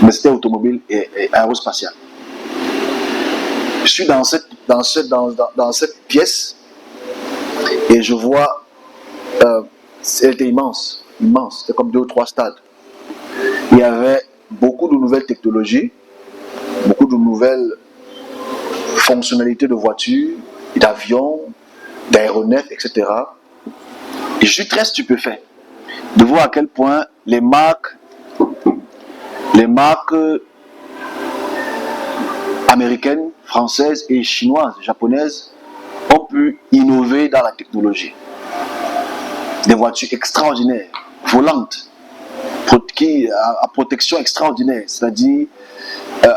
mais c'était automobile et aérospatial. Je suis dans cette pièce et je vois, elle était immense, c'était comme 2 ou 3 stades. Il y avait beaucoup de nouvelles technologies, beaucoup de nouvelles fonctionnalités de voitures, d'avions, d'aéronefs, etc. Et je suis très stupéfait de voir à quel point les marques américaines, françaises et chinoises, japonaises ont pu innover dans la technologie. Des voitures extraordinaires, volantes, à protection extraordinaire, c'est-à-dire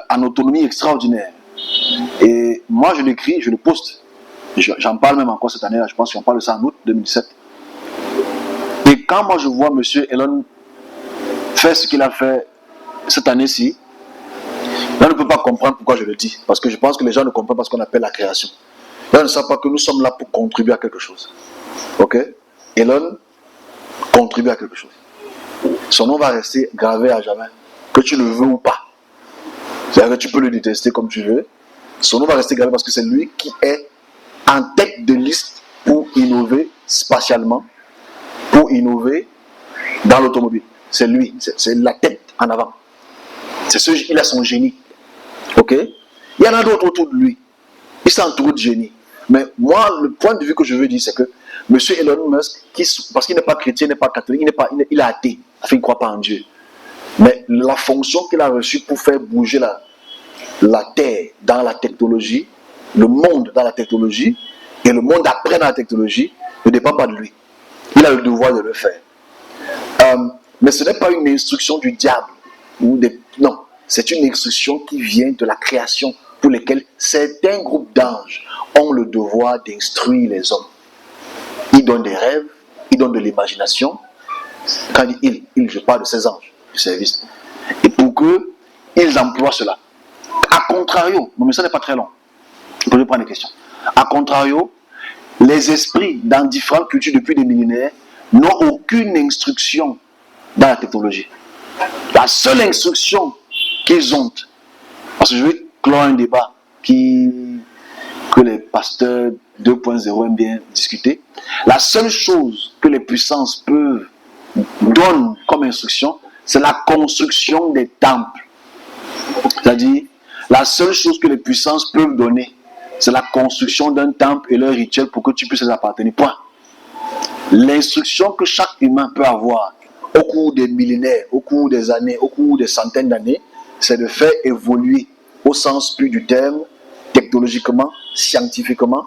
en autonomie extraordinaire. Et moi, je l'écris, je le poste. J'en parle même encore cette année-là, je pense qu'on parle de ça en août 2017. Et quand moi je vois M. Elon faire ce qu'il a fait cette année-ci, on ne peut pas comprendre pourquoi je le dis. Parce que je pense que les gens ne comprennent pas ce qu'on appelle la création. Ils ne savent pas que nous sommes là pour contribuer à quelque chose. Ok? Elon contribue à quelque chose. Son nom va rester gravé à jamais. Que tu le veux ou pas. C'est-à-dire que tu peux le détester comme tu veux. Son nom va rester gravé parce que c'est lui qui est en tête de liste pour innover spatialement, pour innover dans l'automobile. C'est lui, c'est la tête en avant. Il a son génie. Ok? Il y en a d'autres autour de lui. Il s'entoure de génie. Mais moi, le point de vue que je veux dire, c'est que M. Elon Musk, parce qu'il n'est pas chrétien, n'est pas catholique, il est athée, il ne croit pas en Dieu. Mais la fonction qu'il a reçue pour faire bouger la terre dans la technologie, le monde dans la technologie, et le monde après dans la technologie, ne dépend pas de lui. Il a le devoir de le faire. Mais ce n'est pas une instruction du diable. Non, c'est une instruction qui vient de la création pour lesquelles certains groupes d'anges ont le devoir d'instruire les hommes. Ils donnent des rêves, ils donnent de l'imagination. Quand je parle de ces anges du service. Et pour qu'ils emploient cela. A contrario, non mais ça n'est pas très long. Je peux prendre des questions. A contrario, les esprits dans différentes cultures depuis des millénaires n'ont aucune instruction dans la technologie. La seule instruction qu'ils ont, parce que je vais clore un débat que les pasteurs 2.0 aiment bien discuter, la seule chose que les puissances donnent comme instruction, c'est la construction des temples. C'est-à-dire, la seule chose que les puissances peuvent donner, c'est la construction d'un temple et leur rituel pour que tu puisses les appartenir. Point. L'instruction que chaque humain peut avoir au cours des millénaires, au cours des années, au cours des centaines d'années, c'est de faire évoluer au sens plus du terme, technologiquement, scientifiquement,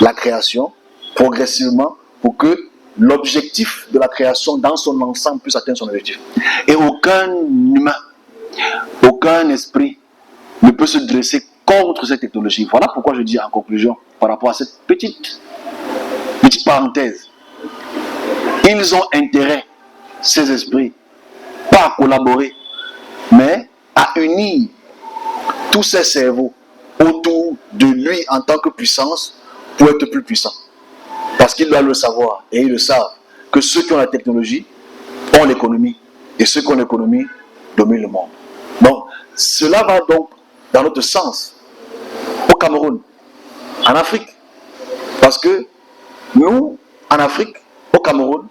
la création, progressivement, pour que l'objectif de la création dans son ensemble puisse atteindre son objectif. Et aucun humain, aucun esprit ne peut se dresser contre cette technologie. Voilà pourquoi je dis en conclusion, par rapport à cette petite parenthèse, ils ont intérêt, ces esprits, pas à collaborer, mais à unir tous ces cerveaux autour de lui en tant que puissance pour être plus puissant. Parce qu'ils doivent le savoir, et ils le savent, que ceux qui ont la technologie ont l'économie, et ceux qui ont l'économie dominent le monde. Donc, cela va donc dans notre sens au Cameroun, en Afrique. Parce que nous, en Afrique, au Cameroun,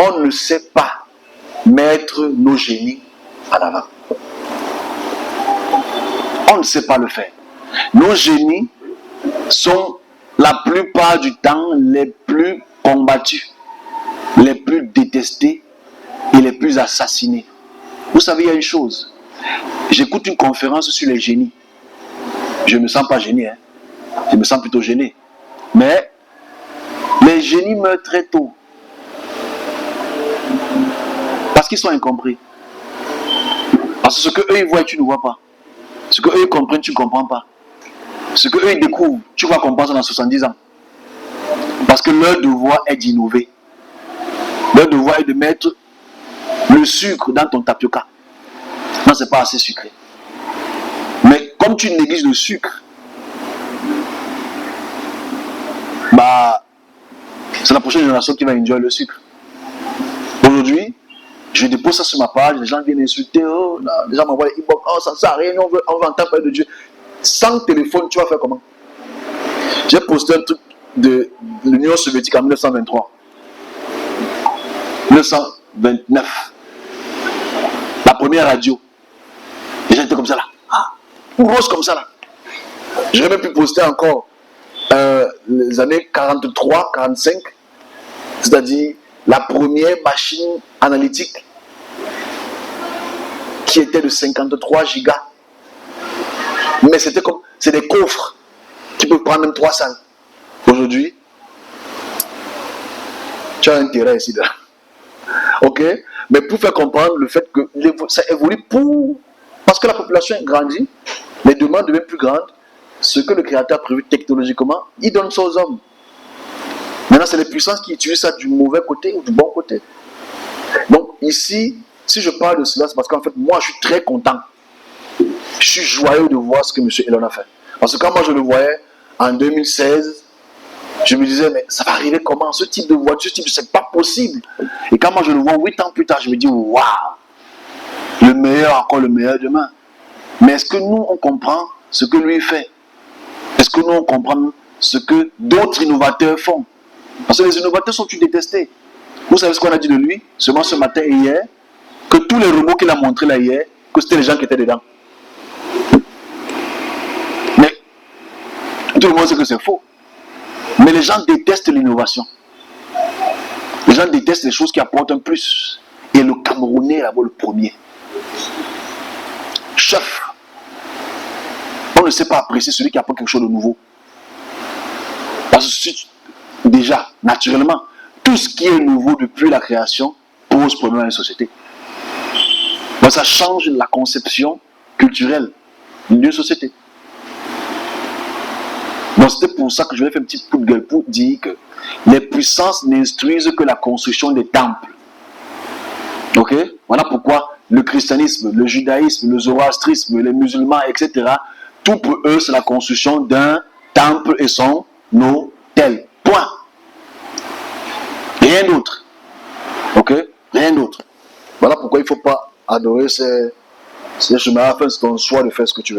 on ne sait pas mettre nos génies en avant. On ne sait pas le faire. Nos génies sont la plupart du temps les plus combattus, les plus détestés et les plus assassinés. Vous savez, il y a une chose. J'écoute une conférence sur les génies. Je ne me sens pas gêné, hein. Je me sens plutôt gêné. Mais les génies meurent très tôt. Parce qu'ils sont incompris. Parce que ce qu'eux ils voient, tu ne vois pas. Ce qu'eux ils comprennent, tu ne comprends pas. Ce qu'eux ils découvrent, tu vas comprendre dans 70 ans. Parce que leur devoir est d'innover. Leur devoir est de mettre le sucre dans ton tapioca. Non, ce n'est pas assez sucré. Mais comme tu négliges le sucre, c'est la prochaine génération qui va enjoy le sucre. Aujourd'hui, Je dépose ça sur ma page, les gens viennent insulter, oh, là, les gens m'envoient les inbox, oh, ça ne sert à rien, on veut entendre parler de Dieu. Sans téléphone, tu vas faire comment? J'ai posté un truc de l'Union soviétique en 1923. 1929. La première radio. Les gens étaient comme ça là. Ah, rose comme ça là. J'aurais même pu poster encore les années 43, 45. C'est-à-dire la première machine analytique qui était de 53 gigas. Mais c'était comme, c'est des coffres qui peuvent prendre même 3 salles. Aujourd'hui, tu as intérêt ici là. Ok? Mais pour faire comprendre le fait que ça évolue parce que la population grandit, les demandes deviennent plus grandes, ce que le créateur a prévu technologiquement, il donne ça aux hommes. Maintenant, c'est les puissances qui utilisent ça du mauvais côté ou du bon côté. Donc ici, si je parle de cela, c'est parce qu'en fait, moi, je suis très content. Je suis joyeux de voir ce que M. Elon a fait. Parce que quand moi, je le voyais en 2016, je me disais, mais ça va arriver comment? Ce type de voiture, c'est pas possible. Et quand moi, je le vois 8 ans plus tard, je me dis, waouh, le meilleur, encore le meilleur demain. Mais est-ce que nous, on comprend ce que lui fait? Est-ce que nous, on comprend ce que d'autres innovateurs font? Parce que les innovateurs sont tous détestés. Vous savez ce qu'on a dit de lui, seulement ce matin et hier, que tous les robots qu'il a montrés là hier, que c'était les gens qui étaient dedans. Mais tout le monde sait que c'est faux. Mais les gens détestent l'innovation. Les gens détestent les choses qui apportent un plus. Et le Camerounais est d'abord le premier. Chef. On ne sait pas apprécier celui qui apporte quelque chose de nouveau. Parce que déjà, naturellement, tout ce qui est nouveau depuis la création pose problème à la société. Donc ça change la conception culturelle d'une société. Donc c'était pour ça que je vais faire un petit coup de gueule pour dire que les puissances n'instruisent que la construction des temples. Ok? Voilà pourquoi le christianisme, le judaïsme, le zoroastrisme, les musulmans, etc., tout pour eux c'est la construction d'un temple et son autel. Point. Rien d'autre. Ok? Rien d'autre. Voilà pourquoi il ne faut pas adorer ces chemins. Enfin, c'est ton choix de faire ce que tu veux faire.